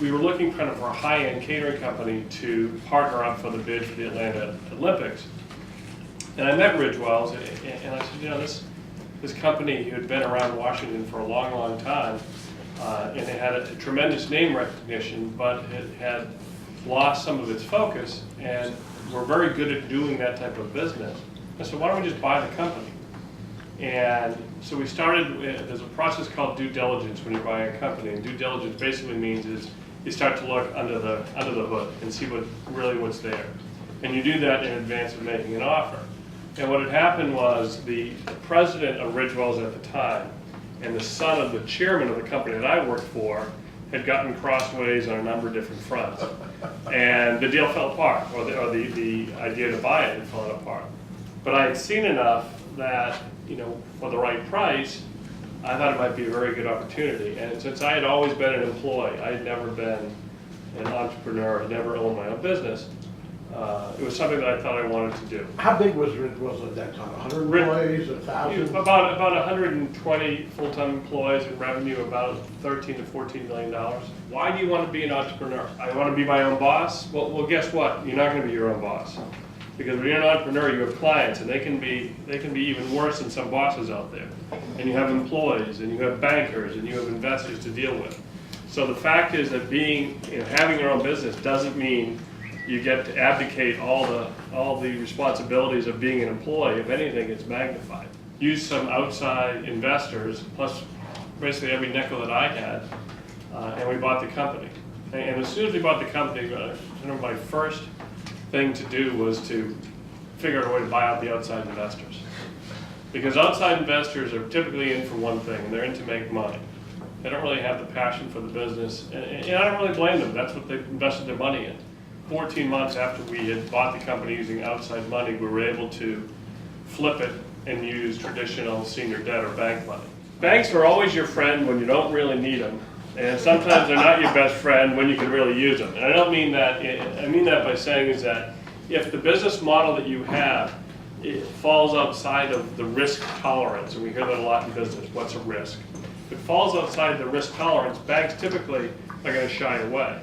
we were looking kind of for a high-end catering company to partner up for the bid for the Atlanta Olympics. And I met Ridgewells, and I said, you know, this company who had been around Washington for a long, long time, and it had a tremendous name recognition, but it had lost some of its focus, and we're very good at doing that type of business. I said, why don't we just buy the company? And so we started, there's a process called due diligence when you're buying a company, and due diligence basically means is you start to look under the hood and see what's there. And you do that in advance of making an offer. And what had happened was the president of Ridgewells at the time and the son of the chairman of the company that I worked for had gotten crossways on a number of different fronts. And the deal fell apart, or the idea to buy it had fallen apart. But I had seen enough that, you know, for the right price, I thought it might be a very good opportunity. And since I had always been an employee, I had never been an entrepreneur, I never owned my own business, it was something that I thought I wanted to do. How big was Ridgewells at that time? 100 employees, 1,000? About 120 full-time employees and revenue about $13 to $14 million. Why do you want to be an entrepreneur? I want to be my own boss? Well, guess what? You're not going to be your own boss. Because when you're an entrepreneur, you have clients, and they can be even worse than some bosses out there. And you have employees, and you have bankers, and you have investors to deal with. So the fact is that having your own business doesn't mean you get to abdicate all the responsibilities of being an employee. If anything, it's magnified. Use some outside investors, plus basically every nickel that I had, and we bought the company. And as soon as we bought the company, my first thing to do was to figure out a way to buy out the outside investors. Because outside investors are typically in for one thing, and they're in to make money. They don't really have the passion for the business, and I don't really blame them. That's what they've invested their money in. 14 months after we had bought the company using outside money, we were able to flip it and use traditional senior debt or bank money. Banks are always your friend when you don't really need them, and sometimes they're not your best friend when you can really use them. And I don't mean that, I mean that by saying is that if the business model that you have, it falls outside of the risk tolerance, and we hear that a lot in business, what's a risk? If it falls outside the risk tolerance, banks typically are going to shy away.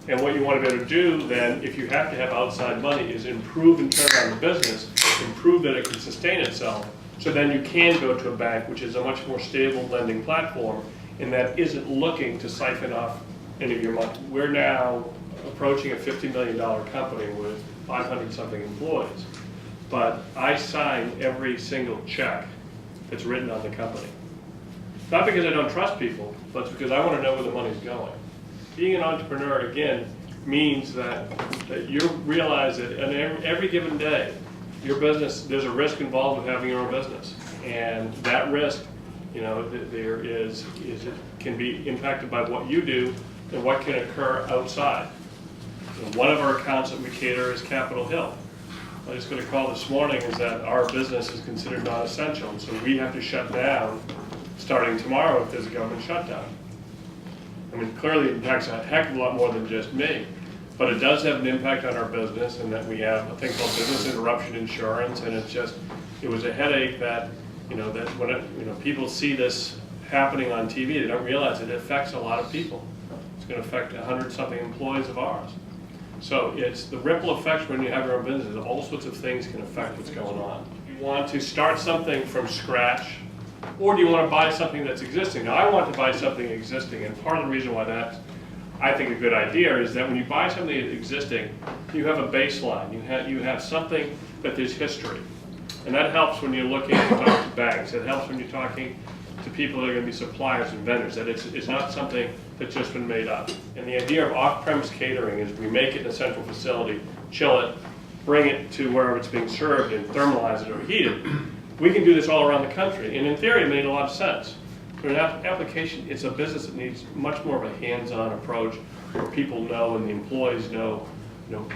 And what you want to be able to do then, if you have to have outside money, is improve and turn around the business, improve that it can sustain itself, so then you can go to a bank, which is a much more stable lending platform, and that isn't looking to siphon off any of your money. We're now approaching a $50 million company with 500-something employees, but I sign every single check that's written on the company. Not because I don't trust people, but it's because I want to know where the money's going. Being an entrepreneur, again, means that you realize that on every given day, your business, there's a risk involved with having your own business. And that risk, you know, it can be impacted by what you do and what can occur outside. You know, one of our accounts that we cater is Capitol Hill. I just got a call this morning is that our business is considered non-essential, and so we have to shut down starting tomorrow if there's a government shutdown. I mean, clearly it impacts a heck of a lot more than just me, but it does have an impact on our business, and that we have a thing called business interruption insurance, and it was a headache that, you know, that when people see this happening on TV, they don't realize it affects a lot of people. It's going to affect 100-something employees of ours. So it's the ripple effects when you have your own business. All sorts of things can affect what's going on. You want to start something from scratch, or do you want to buy something that's existing? Now, I want to buy something existing, and part of the reason why that's, I think, a good idea is that when you buy something that's existing, you have a baseline. You have something that there's history. And that helps when you're looking to talk to banks. It helps when you're talking to people that are going to be suppliers and vendors, that it's not something that's just been made up. And the idea of off-premise catering is we make it in a central facility, chill it, bring it to wherever it's being served, and thermalize it or heat it. We can do this all around the country, and in theory it made a lot of sense. For an application, it's a business that needs much more of a hands-on approach where people know and the employees know,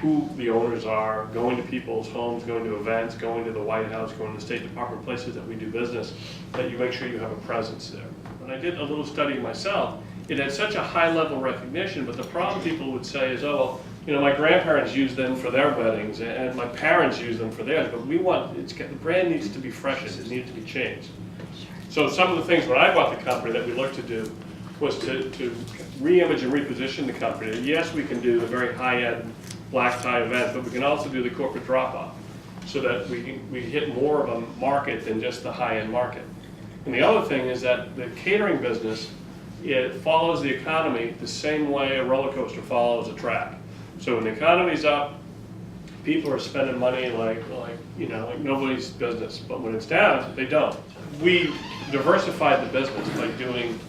who the owners are, going to people's homes, going to events, going to the White House, going to the State Department, places that we do business, that you make sure you have a presence there. When I did a little study myself, it had such a high level of recognition, but the problem people would say is, oh, well, my grandparents used them for their weddings, and my parents used them for theirs, but the brand needs to be freshened, it needs to be changed. So some of the things when I bought the company that we looked to do was to re-image and reposition the company. Yes, we can do the very high-end black tie event, but we can also do the corporate drop-off so that we hit more of a market than just the high-end market. And the other thing is that the catering business, it follows the economy the same way a roller coaster follows a track. So when the economy's up, people are spending money like nobody's business. But when it's down, they don't. We diversified the business by doing,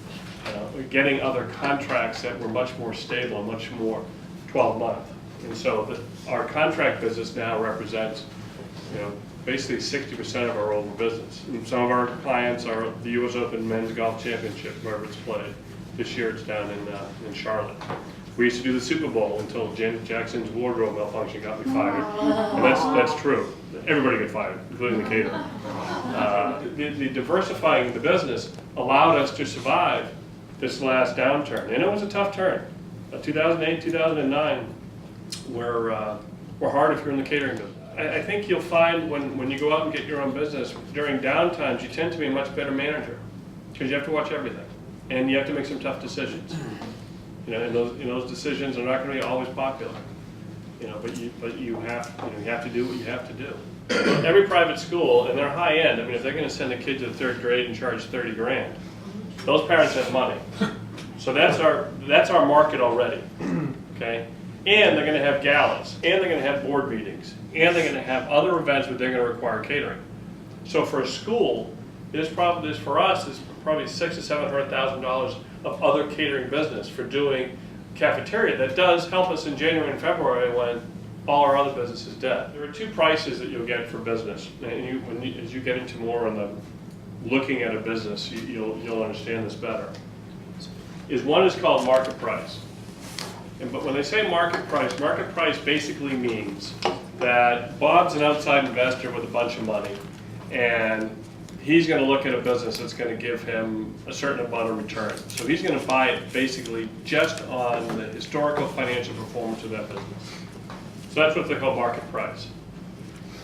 getting other contracts that were much more stable, much more 12-month. And so our contract business now represents, basically 60% of our overall business. And some of our clients are the U.S. Open Men's Golf Championship, wherever it's played. This year it's down in Charlotte. We used to do the Super Bowl until Janet Jackson's wardrobe malfunction got me fired. And that's true. Everybody got fired, including the caterer. The diversifying the business allowed us to survive this last downturn. And it was a tough turn. 2008, 2009 were hard if you're in the catering business. I think you'll find when you go out and get your own business, during downtimes, you tend to be a much better manager because you have to watch everything. And you have to make some tough decisions. And those decisions are not going to be always popular. But you have to do what you have to do. Every private school, and they're high end. I mean, if they're going to send a kid to the 3rd grade and charge 30 grand, those parents have money. So that's our market already. Okay, and they're going to have galas, and they're going to have board meetings, and they're going to have other events where they're going to require catering. So for a school, for us is probably $600,000 to $700,000 of other catering business for doing cafeteria. That does help us in January and February when all our other business is dead. There are two prices that you'll get for business, and as you get into more on the looking at a business, you'll understand this better. One is called market price. But when they say market price basically means that Bob's an outside investor with a bunch of money, and he's going to look at a business that's going to give him a certain amount of return. So he's going to buy it basically just on the historical financial performance of that business. So that's what they call market price.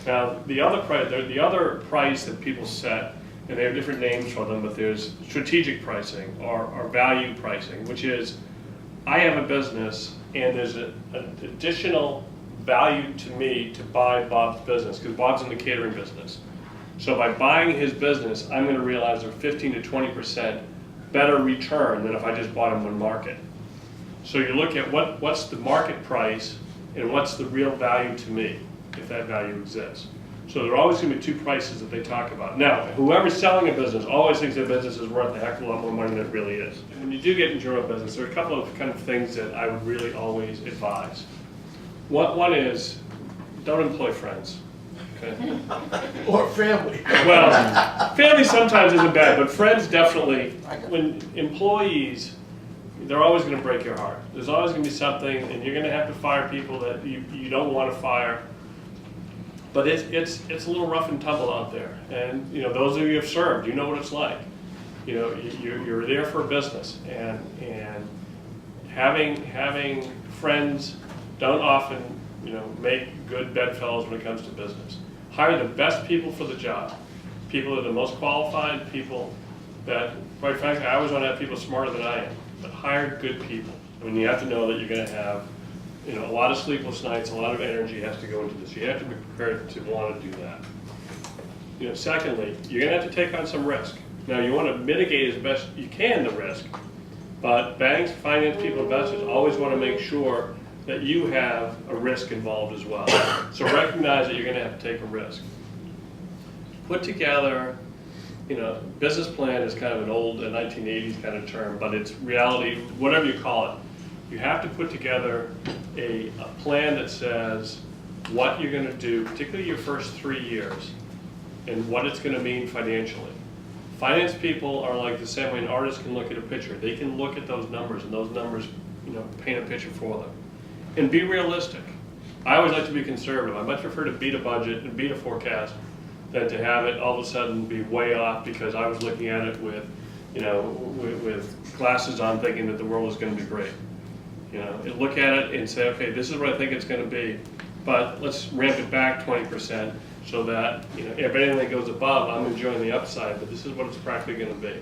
Now, the other price that people set, and they have different names for them, but there's strategic pricing or value pricing, which is I have a business and there's an additional value to me to buy Bob's business because Bob's in the catering business. So by buying his business, I'm going to realize a 15 to 20% better return than if I just bought him on market. So you look at what's the market price and what's the real value to me, if that value exists. So there are always going to be two prices that they talk about. Now, whoever's selling a business always thinks their business is worth a heck of a lot more money than it really is. And when you do get into your own business, there are a couple of kind of things that I would really always advise. One is, don't employ friends. Okay. Or family. Well, family sometimes isn't bad, but friends definitely. When employees, they're always going to break your heart. There's always going to be something, and you're going to have to fire people that you don't want to fire. But it's a little rough and tumble out there, and those of you who have served, you know what it's like. You're there for business, and having friends don't often make good bedfellows when it comes to business. Hire the best people for the job. People that are the most qualified, people that, quite frankly, I always want to have people smarter than I am, but hire good people. I mean, you have to know that you're going to have a lot of sleepless nights, a lot of energy has to go into this. You have to be prepared to want to do that. Secondly, you're going to have to take on some risk. Now, you want to mitigate as best you can the risk, but banks, finance people, investors always want to make sure that you have a risk involved as well. So recognize that you're going to have to take a risk. Put together, business plan is kind of an old 1980s kind of term, but it's reality, whatever you call it. You have to put together a plan that says what you're going to do, particularly your first 3 years, and what it's going to mean financially. Finance people are like the same way an artist can look at a picture. They can look at those numbers, and those numbers paint a picture for them. And be realistic. I always like to be conservative. I much prefer to beat a budget and beat a forecast than to have it all of a sudden be way off because I was looking at it with glasses on thinking that the world is going to be great. Look at it and say, okay, this is what I think it's going to be, but let's ramp it back 20% so that if anything goes above, I'm enjoying the upside, but this is what it's practically going to be.